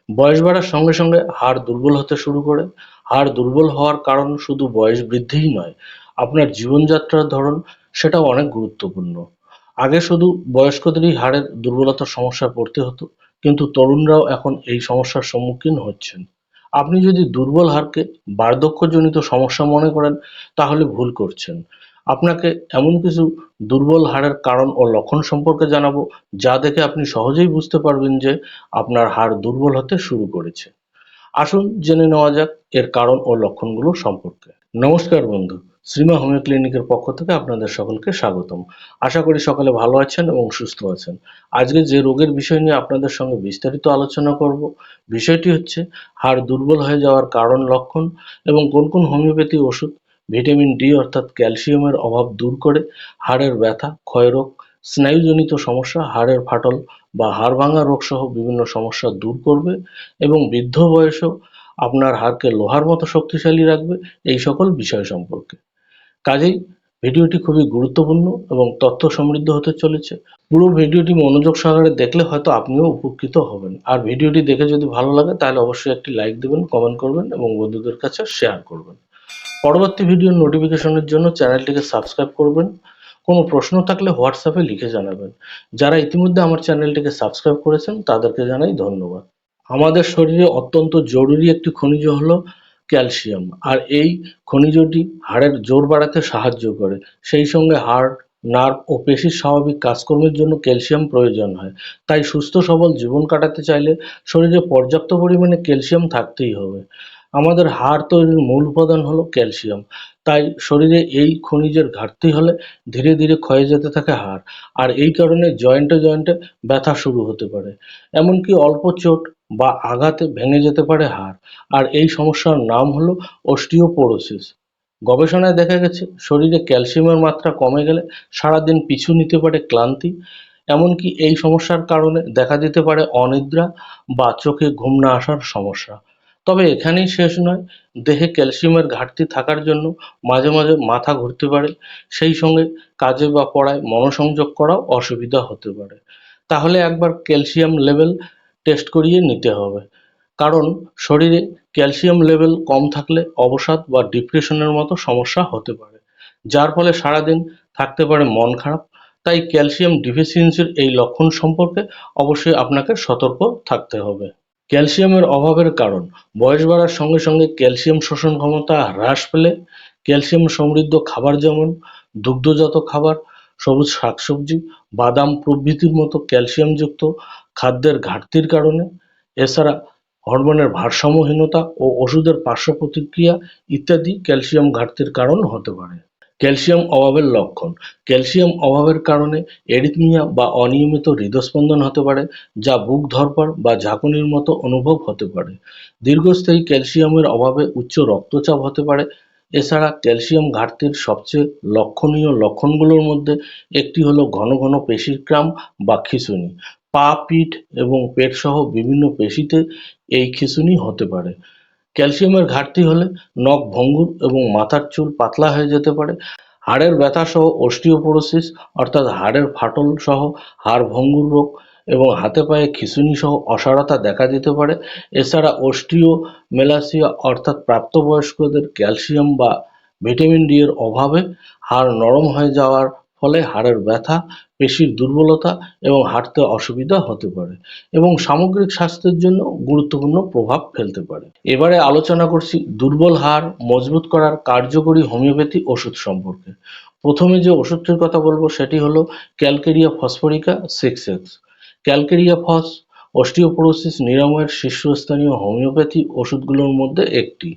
বয়স বাড়ার সঙ্গে সঙ্গে হাড় দুর্বল হতে শুরু করে। হাড় দুর্বল হওয়ার কারণ শুধু বয়স বৃদ্ধিই নয়, আপনার জীবনযাত্রার ধরন সেটাও অনেক গুরুত্বপূর্ণ। আগে শুধু বয়স্কদেরই হাড়ের দুর্বলতার সমস্যায় পড়তে হতো, কিন্তু তরুণরাও এখন এই সমস্যার সম্মুখীন হচ্ছেন। আপনি যদি দুর্বল হাড়কে বার্ধক্যজনিত সমস্যা মনে করেন, তাহলে ভুল করছেন। আপনাকে এমন কিছু দুর্বল হাড়ের কারণ ও লক্ষণ সম্পর্কে জানাবো, যা দেখে আপনি সহজেই বুঝতে পারবেন যে আপনার হাড় দুর্বল হতে শুরু করেছে। আসুন জেনে নেওয়া যাক এর কারণ ও লক্ষণগুলো সম্পর্কে। নমস্কার বন্ধু, শ্রীমা হোমিও ক্লিনিকের পক্ষ থেকে আপনাদের সকলকে স্বাগতম। আশা করি সকলে ভালো আছেন এবং সুস্থ আছেন। আজকে যে রোগের বিষয় নিয়ে আপনাদের সঙ্গে বিস্তারিত আলোচনা করব, বিষয়টি হচ্ছে হাড় দুর্বল হয়ে যাওয়ার কারণ, লক্ষণ এবং কোন কোন হোমিওপ্যাথি ওষুধ ভিটামিন ডি অর্থাৎ ক্যালসিয়ামের অভাব দূর করে হাড়ের ব্যথা, ক্ষয়রোগ, স্নায়ুজনিত সমস্যা, হাড়ের ফাটল বা হাড় ভাঙা রোগ সহ বিভিন্ন সমস্যা দূর করবে এবং বৃদ্ধ বয়সেও আপনার হাড়কে লোহার মতো শক্তিশালী রাখবে, এই সকল বিষয় সম্পর্কে। কাজেই ভিডিওটি খুবই গুরুত্বপূর্ণ এবং তথ্য সমৃদ্ধ হতে চলেছে। পুরো ভিডিওটি মনোযোগ সহকারে দেখলে হয়তো আপনিও উপকৃত হবেন। আর ভিডিওটি দেখে যদি ভালো লাগে তাহলে অবশ্যই একটি লাইক দেবেন, কমেন্ট করবেন এবং বন্ধুদের কাছে শেয়ার করবেন। পরবর্তী ভিডিওর নোটিফিকেশনের জন্য চ্যানেলটিকে সাবস্ক্রাইব করবেন। কোনো প্রশ্ন থাকলে হোয়াটসঅ্যাপে লিখে জানাবেন। যারা ইতিমধ্যে আমার চ্যানেলটিকে সাবস্ক্রাইব করেছেন তাদেরকে জানাই ধন্যবাদ। আমাদের শরীরে অত্যন্ত জরুরি একটি খনিজ হলো ক্যালসিয়াম, আর এই খনিজটি হাড়ের জোর বাড়াতে সাহায্য করে। সেই সঙ্গে হাড়, নার্ভ ও পেশির স্বাভাবিক কাজকর্মের জন্য ক্যালসিয়াম প্রয়োজন হয়। তাই সুস্থ সবল জীবন কাটাতে চাইলে শরীরে পর্যাপ্ত পরিমাণে ক্যালসিয়াম থাকতেই হবে। আমাদের হাড় তৈরির মূল উপাদান হলো ক্যালসিয়াম। তাই শরীরে এই খনিজের ঘাটতি হলে ধীরে ধীরে ক্ষয়ে যেতে থাকে হাড়, আর এই কারণে জয়েন্টে জয়েন্টে ব্যথা শুরু হতে পারে। এমনকি অল্প চোট বা আঘাতে ভেঙে যেতে পারে হাড়, আর এই সমস্যার নাম হলো অস্টিওপোরোসিস। গবেষণায় দেখা গেছে শরীরে ক্যালসিয়ামের মাত্রা কমে গেলে সারাদিন পিছু নিতে পারে ক্লান্তি। এমনকি এই সমস্যার কারণে দেখা দিতে পারে অনিদ্রা বা চোখে ঘুম না আসার সমস্যা। তবে এখানেই শেষ নয়, দেহে ক্যালসিয়ামের ঘাটতি থাকার জন্য মাঝে মাঝে মাথা ঘুরতে পারে, সেই সঙ্গে কাজে বা পড়ায় মনোসংযোগ করাও অসুবিধা হতে পারে। তাহলে একবার ক্যালসিয়াম লেভেল টেস্ট করিয়ে নিতে হবে, কারণ শরীরে ক্যালসিয়াম লেভেল কম থাকলে অবসাদ বা ডিপ্রেশনের মতো সমস্যা হতে পারে, যার ফলে সারাদিন থাকতে পারে মন খারাপ। তাই ক্যালসিয়াম ডিফিসিয়েন্সির এই লক্ষণ সম্পর্কে অবশ্যই আপনাকে সতর্ক থাকতে হবে। ক্যালসিয়ামের অভাবের কারণ: বয়স বাড়ার সঙ্গে সঙ্গে ক্যালসিয়াম শোষণ ক্ষমতা হ্রাস পেলে, ক্যালসিয়াম সমৃদ্ধ খাবার যেমন দুগ্ধজাত খাবার, সবুজ শাকসবজি, বাদাম প্রভৃতির মতো ক্যালসিয়ামযুক্ত খাদ্যের ঘাটতির কারণে, এছাড়া হরমোনের ভারসাম্যহীনতা ও ওষুধের পার্শ্ব প্রতিক্রিয়া ইত্যাদি ক্যালসিয়াম ঘাটতির কারণ হতে পারে। ক্যালসিয়াম অভাবের লক্ষণ: ক্যালসিয়াম অভাবের কারণে এরিথমিয়া বা অনিয়মিত হৃদস্পন্দন হতে পারে, যা বুক ধড়ফড় বা ঝাঁকুনির মতো অনুভব হতে পারে। দীর্ঘস্থায়ী ক্যালসিয়ামের অভাবে উচ্চ রক্তচাপ হতে পারে। এছাড়া ক্যালসিয়াম ঘাটতির সবচেয়ে লক্ষণীয় লক্ষণগুলোর মধ্যে একটি হলো ঘন ঘন পেশির ক্রাম্প বা খিঁচুনি। পা, পিঠ এবং পেট সহ বিভিন্ন পেশিতে এই খিঁচুনি হতে পারে। ক্যালসিয়ামের ঘাটতি হলে নখ ভঙ্গুর এবং মাথার চুল পাতলা হয়ে যেতে পারে। হাড়ের ব্যথা সহ অস্টিওপোরোসিস অর্থাৎ হাড়ের ফাটল সহ হাড় ভঙ্গুর রোগ এবং হাতে পায়ে খিঁচুনি সহ অসাড়তা দেখা দিতে পারে। এছাড়া অস্টিওমেলাসিয়া অর্থাৎ প্রাপ্তবয়স্কদের ক্যালসিয়াম বা ভিটামিন ডি এর অভাবে হাড় নরম হয়ে যাওয়ার ফলে হাড়ের ব্যথা, পেশির দুর্বলতা এবং হাঁটতে অসুবিধা হতে পারে এবং সামগ্রিক স্বাস্থ্যের জন্য গুরুত্বপূর্ণ প্রভাব ফেলতে পারে। এবারে আলোচনা করছি দুর্বল হাড় মজবুত করার কার্যকরী হোমিওপ্যাথি ওষুধ সম্পর্কে। প্রথমে যে ওষুধটির কথা বলবো সেটি হলো ক্যালকেরিয়া ফসফরিকা 6X। ক্যালকেরিয়া ফস অস্টিওপোরোসিস নিরাময়ের শীর্ষস্থানীয় হোমিওপ্যাথি ওষুধগুলোর মধ্যে একটি।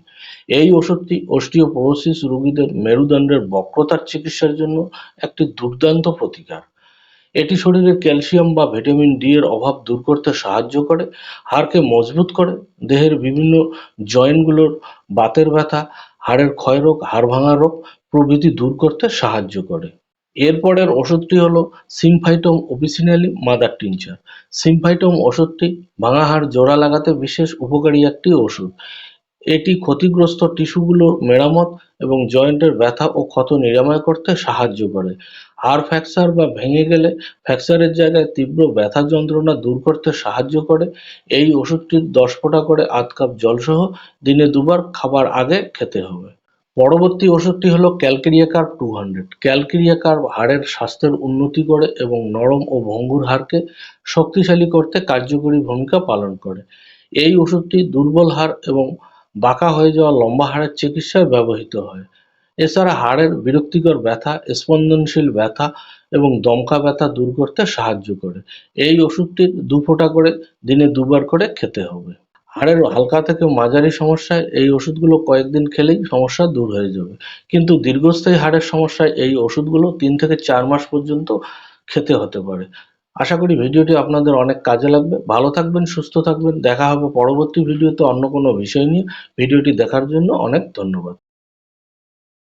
এই ওষুধটি অস্টিওপোরোসিস রোগীদের মেরুদণ্ডের বক্রতার চিকিৎসার জন্য একটি দুর্দান্ত প্রতিকার। এটি শরীরে ক্যালসিয়াম বা ভিটামিন ডি এর অভাব দূর করতে সাহায্য করে, হাড়কে মজবুত করে, দেহের বিভিন্ন জয়েন্টগুলোর বাতের ব্যথা, হাড়ের ক্ষয়রোগ, হাড় ভাঙা রোগ প্রভৃতি দূর করতে সাহায্য করে। এরপরের ওষুধটি হলো সিমফাইটম অফিসিনালি মাদার টিনচার। সিমফাইটম ওষুধটি ভাঙা হাড় জোড়া লাগাতে বিশেষ উপকারী একটি ওষুধ। এটি ক্ষতিগ্রস্ত টিস্যুগুলো মেরামত এবং জয়েন্টের ব্যথা ও ক্ষত নিরাময় করতে সাহায্য করে। হাড় ফ্র্যাকচার বা ভেঙে গেলে ফ্র্যাকচারের জায়গায় তীব্র ব্যথা যন্ত্রণা দূর করতে সাহায্য করে। এই ওষুধটি 10 ফোঁটা করে আধ কাপ জলসহ দিনে 2 বার খাবার আগে খেতে হবে। পরবর্তী ওষুধটি হলো ক্যালকেরিয়া কার্ব 200। ক্যালকেরিয়া কার্ব হাড়ের স্বাস্থ্যের উন্নতি করে এবং নরম ও ভঙ্গুর হাড়কে শক্তিশালী করতে কার্যকরী ভূমিকা পালন করে। এই ওষুধটি দুর্বল হাড় এবং বাঁকা হয়ে যাওয়া লম্বা হাড়ের চিকিৎসায় ব্যবহৃত হয়। এছাড়া হাড়ের বিরক্তিকর ব্যথা, স্পন্দনশীল ব্যথা এবং দমকা ব্যথা দূর করতে সাহায্য করে। এই ওষুধটির 2 ফোঁটা করে দিনে 2 বার করে খেতে হবে। হাড়ের হালকা থেকে মাঝারি সমস্যায় এই ওষুধগুলো কয়েকদিন খেলেই সমস্যা দূর হয়ে যাবে। কিন্তু দীর্ঘস্থায়ী হাড়ের সমস্যায় এই ওষুধগুলো 3 থেকে 4 মাস পর্যন্ত খেতে হতে পারে। আশা করি ভিডিওটি আপনাদের অনেক কাজে লাগবে। ভালো থাকবেন, সুস্থ থাকবেন। দেখা হবে পরবর্তী ভিডিওতে অন্য কোনো বিষয় নিয়ে। ভিডিওটি দেখার জন্য অনেক ধন্যবাদ।